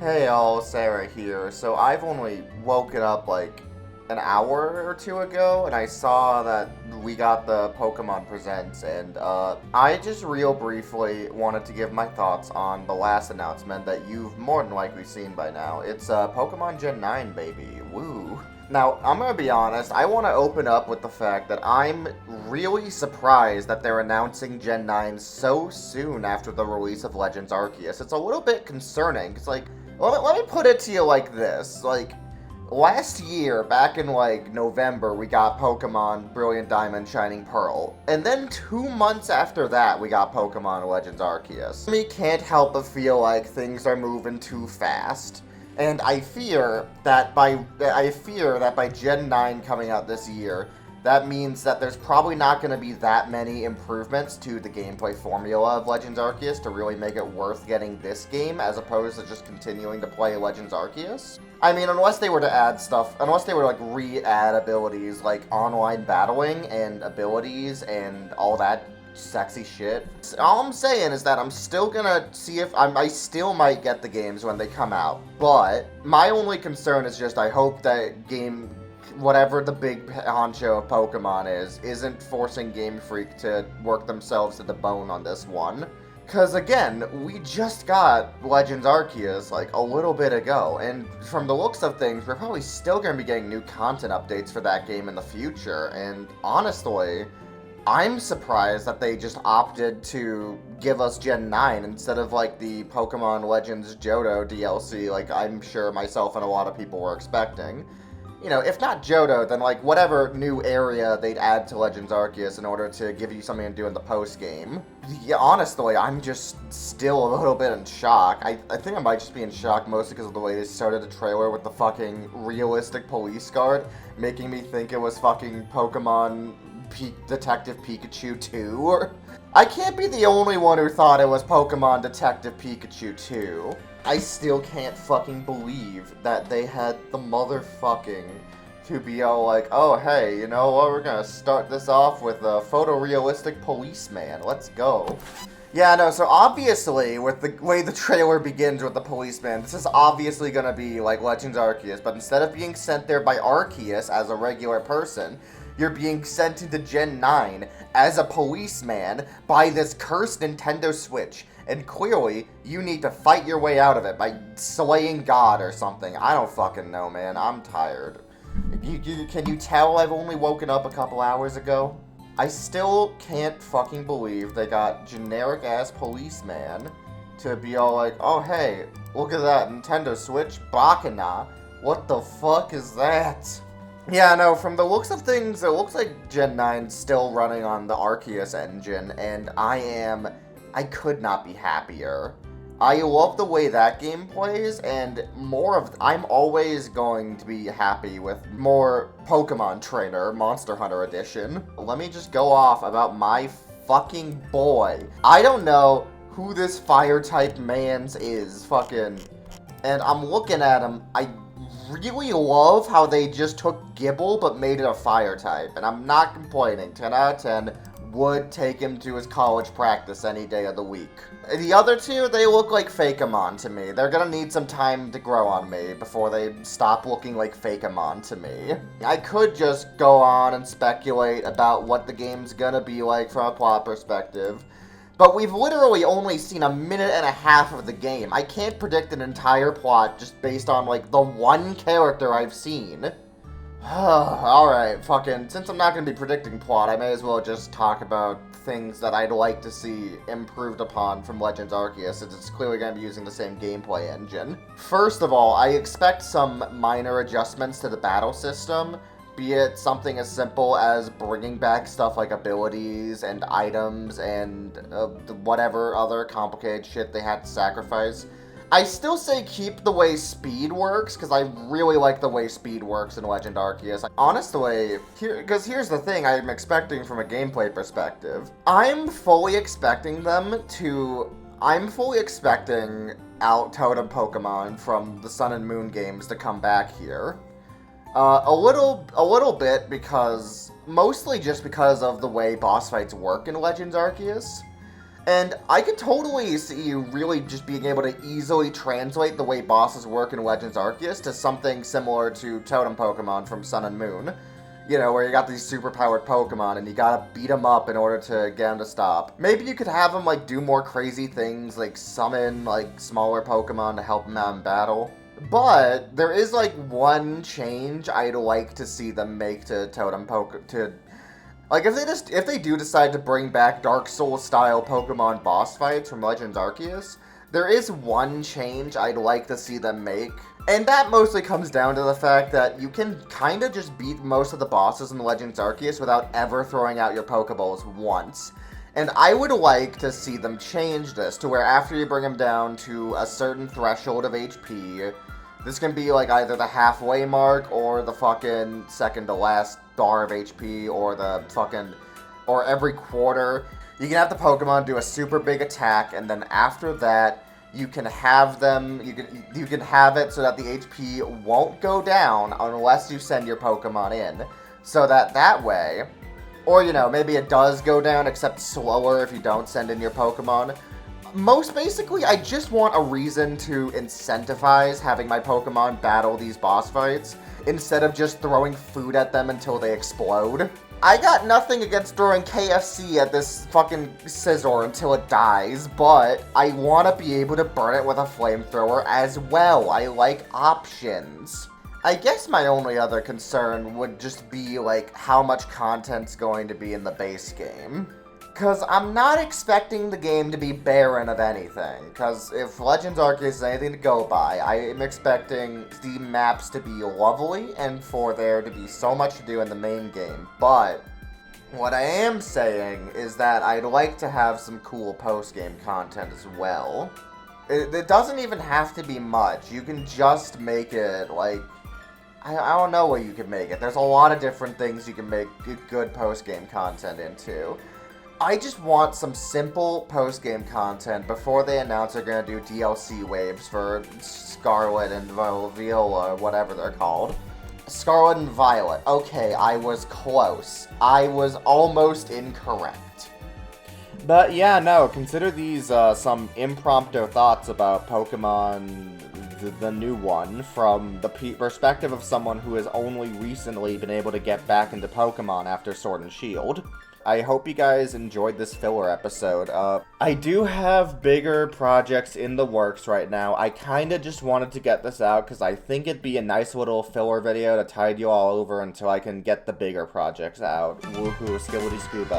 Hey all, Sarah here. So I've only woken up like an hour or two ago, and I saw that we got the Pokemon Presents, and I just real briefly wanted to give my thoughts on the last announcement that you've more than likely seen by now. It's Pokemon Gen 9, baby. Woo. Now, I'm gonna be honest, I want to open up with the fact that I'm really surprised that they're announcing Gen 9 so soon after the release of Legends Arceus. It's a little bit concerning, because, like, let me put it to you like this. Like, last year, back in, like, November, we got Pokemon Brilliant Diamond, Shining Pearl. And then 2 months after that, we got Pokemon Legends Arceus. Me can't help but feel like things are moving too fast. And I fear that by Gen 9 coming out this year, that means that there's probably not going to be that many improvements to the gameplay formula of Legends Arceus to really make it worth getting this game, as opposed to just continuing to play Legends Arceus. I mean, unless they were to like re-add abilities like online battling and abilities and all that sexy shit. All I'm saying is that I'm still gonna see if I still might get the games when they come out, but my only concern is just I hope that game, whatever the big honcho of Pokemon isn't forcing Game Freak to work themselves to the bone on this one. Because again, we just got Legends Arceus like a little bit ago, and from the looks of things, we're probably still going to be getting new content updates for that game in the future, and honestly, I'm surprised that they just opted to give us Gen 9 instead of, like, the Pokemon Legends Johto DLC, like I'm sure myself and a lot of people were expecting. You know, if not Johto, then, like, whatever new area they'd add to Legends Arceus in order to give you something to do in the post-game. Yeah, honestly, I'm just still a little bit in shock. I think I might just be in shock mostly because of the way they started the trailer with the fucking realistic police guard, making me think it was fucking Pokemon Detective Pikachu 2. I can't be the only one who thought it was Pokemon Detective Pikachu 2. I still can't fucking believe that they had the motherfucking to be all like, oh hey, you know what, we're gonna start this off with a photorealistic policeman. Let's go. Yeah, no, so obviously, with the way the trailer begins with the policeman, this is obviously gonna be like Legends Arceus, but instead of being sent there by Arceus as a regular person, you're being sent into Gen 9 as a policeman by this cursed Nintendo Switch. And clearly, you need to fight your way out of it by slaying God or something. I don't fucking know, man. I'm tired. Can you tell I've only woken up a couple hours ago? I still can't fucking believe they got generic-ass policeman to be all like, oh hey, look at that Nintendo Switch Bakana. What the fuck is that? Yeah, no, from the looks of things, it looks like Gen 9's still running on the Arceus engine, and I could not be happier. I love the way that game plays, and I'm always going to be happy with more Pokemon Trainer, Monster Hunter Edition. Let me just go off about my fucking boy. I don't know who this Fire-type mans is, fucking, and I'm looking at him, I really love how they just took Gibble but made it a fire type, and I'm not complaining. 10 out of 10, would take him to his college practice any day of the week. The other two, they look like Fakeamon to me. They're gonna need some time to grow on me before they stop looking like Fakeamon to me. I could just go on and speculate about what the game's gonna be like from a plot perspective, but we've literally only seen a minute and a half of the game. I can't predict an entire plot just based on, like, the one character I've seen. Alright, fucking, since I'm not gonna be predicting plot, I may as well just talk about things that I'd like to see improved upon from Legends Arceus, since it's clearly gonna be using the same gameplay engine. First of all, I expect some minor adjustments to the battle system, be it something as simple as bringing back stuff like abilities and items and whatever other complicated shit they had to sacrifice. I still say keep the way speed works, because I really like the way speed works in Legend Arceus. Honestly, because here's the thing I'm expecting from a gameplay perspective. I'm fully expecting Out Totem Pokemon from the Sun and Moon games to come back here. A little bit mostly just because of the way boss fights work in Legends Arceus. And I could totally see you really just being able to easily translate the way bosses work in Legends Arceus to something similar to Totem Pokemon from Sun and Moon. You know, where you got these super-powered Pokemon and you gotta beat them up in order to get them to stop. Maybe you could have them, like, do more crazy things, like summon, like, smaller Pokemon to help them out in battle. But there is, like, one change I'd like to see them make to like, if they do decide to bring back Dark Souls-style Pokemon boss fights from Legends Arceus, there is one change I'd like to see them make. And that mostly comes down to the fact that you can kind of just beat most of the bosses in Legends Arceus without ever throwing out your Pokeballs once. And I would like to see them change this to where after you bring them down to a certain threshold of HP, this can be like either the halfway mark or the fucking second to last bar of HP or every quarter. You can have the Pokemon do a super big attack, and then after that, you can have them, you can have it so that the HP won't go down unless you send your Pokemon in. So that way, or you know, maybe it does go down except slower if you don't send in your Pokemon. Most basically, I just want a reason to incentivize having my Pokemon battle these boss fights, instead of just throwing food at them until they explode. I got nothing against throwing KFC at this fucking scissor until it dies, but I want to be able to burn it with a flamethrower as well. I like options. I guess my only other concern would just be, like, how much content's going to be in the base game. Because I'm not expecting the game to be barren of anything, because if Legends Arceus is anything to go by, I am expecting the maps to be lovely and for there to be so much to do in the main game. But what I am saying is that I'd like to have some cool post-game content as well. It doesn't even have to be much. You can just make it, like, I don't know what you can make it. There's a lot of different things you can make good post-game content into. I just want some simple post-game content before they announce they're going to do DLC waves for Scarlet and Viola, whatever they're called. Scarlet and Violet. Okay, I was close. I was almost incorrect. But yeah, no, consider these some impromptu thoughts about Pokemon, the new one, from the perspective of someone who has only recently been able to get back into Pokemon after Sword and Shield. I hope you guys enjoyed this filler episode. I do have bigger projects in the works right now. I kinda just wanted to get this out because I think it'd be a nice little filler video to tide you all over until I can get the bigger projects out. Woohoo, skillity scuba.